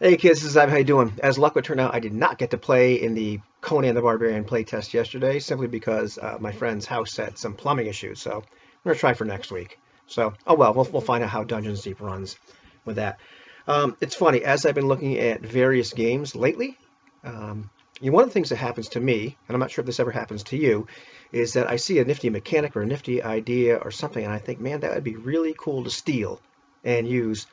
Hey kids, this is Ivan. How you doing? As luck would turn out, I did not get to play in the Conan the Barbarian playtest yesterday, simply because my friend's house had some plumbing issues. So I'm gonna try for next week. So, oh well, we'll find out how Dungeons Deep runs with that. It's funny, as I've been looking at various games lately. Um, one of the things that happens to me, and I'm not sure if this ever happens to you, is that I see a nifty mechanic or a nifty idea or something, and I think, man, that would be really cool to steal and use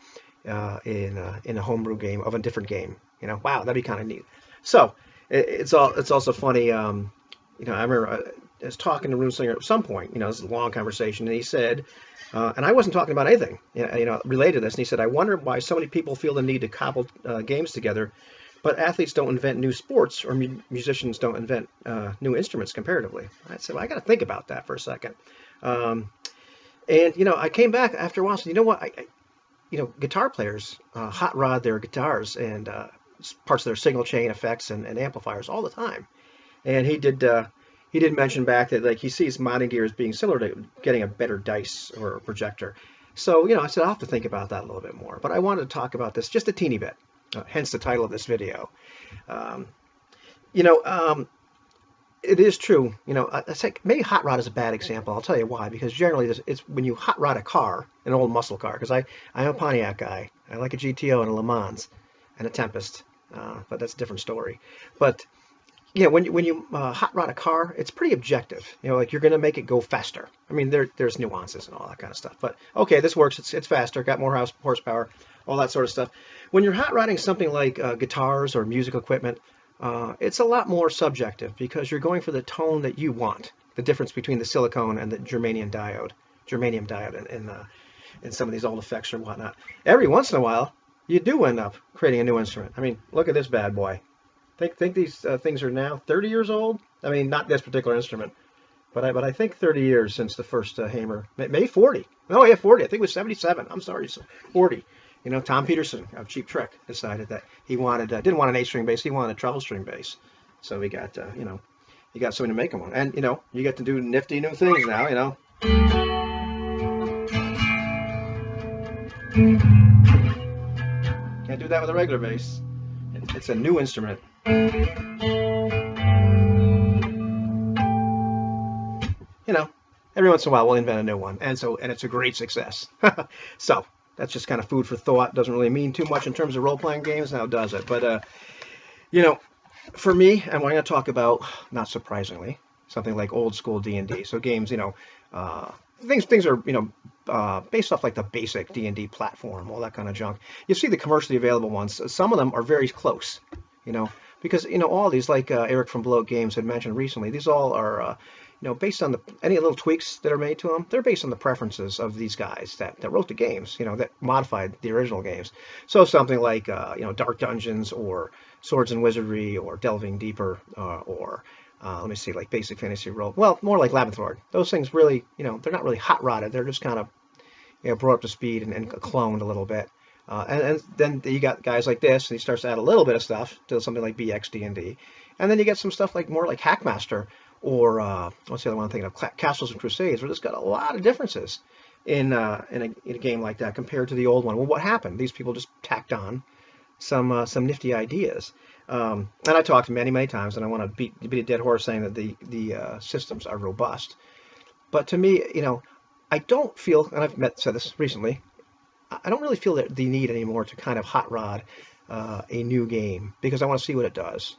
in a homebrew game of a different game. Wow, that'd be kind of neat. So it's also funny. I remember I was talking to Runeslinger at some point. This is a long conversation, and he said, and I wasn't talking about anything, related to this. And he said, I wonder why so many people feel the need to cobble games together, but athletes don't invent new sports or musicians don't invent new instruments comparatively. I said, well, I got to think about that for a second. Um, and I came back after a while and said, you know what? Guitar players hot rod their guitars and parts of their signal chain effects and amplifiers all the time. And he did mention back that like he sees modding gear as being similar to getting a better dice or a projector. So I said I'll have to think about that a little bit more. But I wanted to talk about this just a teeny bit. Hence the title of this video. Um, you know, um, it is true. It's like maybe hot rod is a bad example. I'll tell you why. Because generally, it's when you hot rod a car, an old muscle car. Because I'm a Pontiac guy. I like a GTO and a Le Mans and a Tempest. But that's a different story. But when you hot rod a car, it's pretty objective. Like you're going to make it go faster. I mean, there's nuances and all that kind of stuff. But okay, this works. It's faster, got more horsepower, all that sort of stuff. When you're hot rodding something like guitars or musical equipment, it's a lot more subjective because you're going for the tone that you want. The difference between the silicone and the germanium diode, in some of these old effects or whatnot. Every once in a while, you do end up creating a new instrument. I mean, look at this bad boy. Think these things are now 30 years old. I mean, not this particular instrument, but I think 30 years since the first Hamer. Maybe 40. Oh yeah, 40. I think it was 77. I'm sorry, 40. Tom Peterson of Cheap Trick decided that he didn't want an A-string bass, he wanted a treble string bass. So we got he got something to make him one, and you get to do nifty new things now. Can't do that with a regular bass. It's a new instrument. you know, every once in a while we'll invent a new one, and it's a great success. So that's just kind of food for thought. Doesn't really mean too much in terms of role playing games, now does it? But you know, for me, and we're going to talk about, not surprisingly, something like old school D&D. So games, things are based off like the basic D&D platform, all that kind of junk. You see the commercially available ones. Some of them are very close, you know, because all these like Eric from Bloat Games had mentioned recently. These all are based on any little tweaks that are made to them. They're based on the preferences of these guys that wrote the games, that modified the original games. So something like Dark Dungeons or Swords and Wizardry or Delving Deeper or let me see, like Basic Fantasy Role. Well, more like Labyrinth Lord. Those things really, they're not really hot rodded. They're just kind of brought up to speed and cloned a little bit. And then you got guys like this, and he starts to add a little bit of stuff to something like BXD&D. And then you get some stuff like more like Hackmaster or what's the other one I'm thinking of? Castles and Crusades, where there's got a lot of differences in a game like that compared to the old one. Well, what happened? These people just tacked on some nifty ideas. And I talked many, many times, and I want to beat a dead horse saying that the systems are robust. But to me, I don't feel, and said this recently, I don't really feel the need anymore to kind of hot rod a new game because I want to see what it does.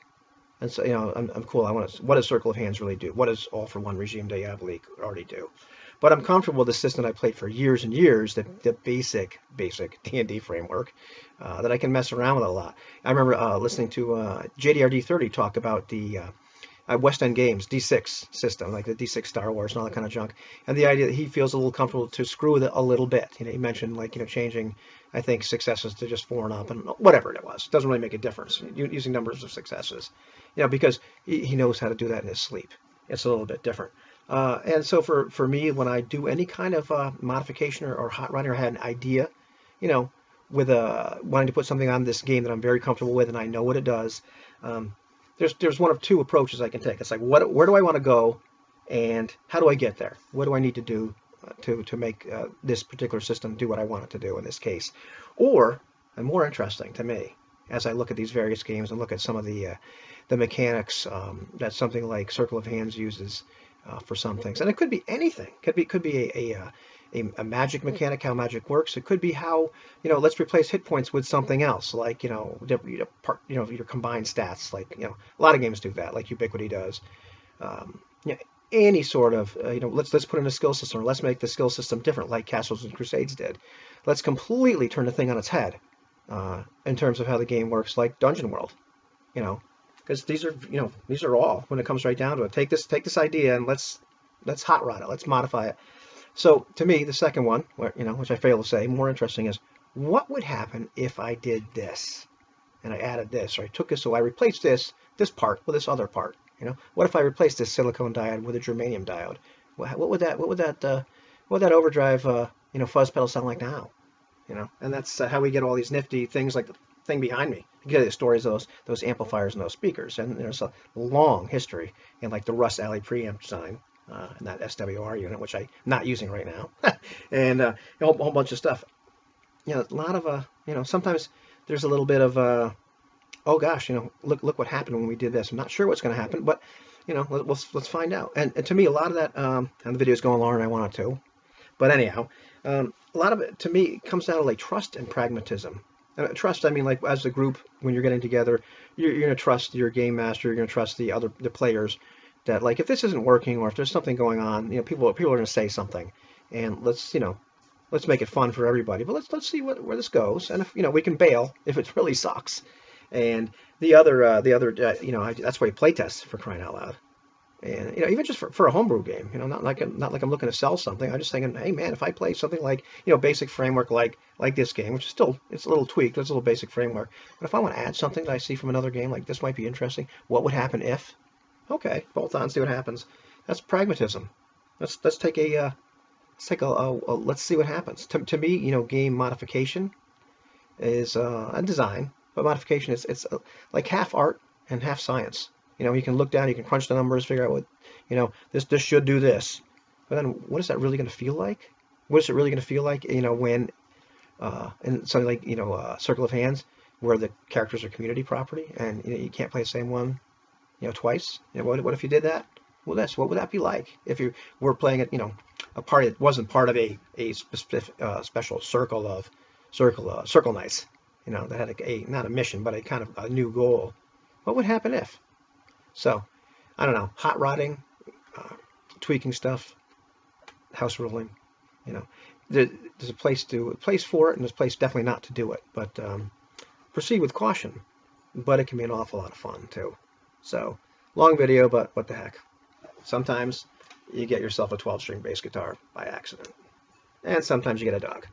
And so, I'm cool. What does Circle of Hands really do? What does All for One Regime Diabolique already do? But I'm comfortable with the system I played for years and years, the basic D&D framework that I can mess around with a lot. I remember listening to JDRD 30 talk about the West End Games D6 system, like the D6 Star Wars and all that kind of junk, and the idea that he feels a little comfortable to screw with it a little bit. He mentioned like changing, I think, successes to just 4 and up, and whatever it was, doesn't really make a difference using numbers of successes, because he knows how to do that in his sleep. It's a little bit different. And so for me, when I do any kind of modification or hot runner, I had an idea, with wanting to put something on this game that I'm very comfortable with and I know what it does. There's one of two approaches I can take. It's like, where do I want to go, and how do I get there? What do I need to do to make this particular system do what I want it to do in this case? Or, and more interesting to me, as I look at these various games and look at some of the mechanics that something like Circle of Hands uses for some things. And it could be anything. Could be a magic mechanic, how magic works. It could be how, let's replace hit points with something else, like, your combined stats. Like, a lot of games do that, like Ubiquity does. You know, any sort of, let's put in a skill system, or let's make the skill system different, like Castles and Crusades did. Let's completely turn the thing on its head in terms of how the game works, like Dungeon World. Because these are all, when it comes right down to it. Take this idea and let's hot rod it. Let's modify it. So to me, the second one, which I fail to say, more interesting is, what would happen if I did this and I added this, or I took this, so I replaced this part with this other part. What if I replaced this silicone diode with a germanium diode? What would that overdrive fuzz pedal sound like now? And that's how we get all these nifty things like the thing behind me. I get the stories of those amplifiers and those speakers, and there's a long history in like the Russ Alley preamp design. And that SWR unit, which I'm not using right now, and a whole bunch of stuff. A lot of sometimes there's a little bit of oh gosh, look what happened when we did this. I'm not sure what's going to happen, but let's find out. And to me, a lot of that, and the video's going longer than I wanted to, but anyhow, a lot of it to me comes down to like trust and pragmatism. Trust, I mean, like as a group, when you're getting together, you're going to trust your game master, you're going to trust the players. That, like, if this isn't working, or if there's something going on, people are going to say something, and let's make it fun for everybody. But let's see where this goes, and if we can bail if it really sucks. And the other that's why you play test, for crying out loud. And even just for a homebrew game, not like I'm looking to sell something. I'm just thinking, hey man, if I play something like basic framework like this game, which is still, it's a little tweaked, it's a little basic framework. But if I want to add something that I see from another game, like this might be interesting. What would happen if? Okay, bolt on, see what happens. That's pragmatism. Let's see what happens. To me, game modification is a design, but modification it's like half art and half science. You can look down, you can crunch the numbers, figure out what, this should do this. But then, what is that really going to feel like? What is it really going to feel like? When in something like Circle of Hands, where the characters are community property, and you can't play the same one twice. What if you did that? Well, what would that be like if you were playing it, a party that wasn't part of a special circle knights, that had not a mission, but a kind of a new goal. What would happen if? So, I don't know, hot rodding, tweaking stuff, house ruling, there's a place for it, and there's a place definitely not to do it, but proceed with caution, but it can be an awful lot of fun too. So, long video, but what the heck. Sometimes you get yourself a 12-string bass guitar by accident. And sometimes you get a dog.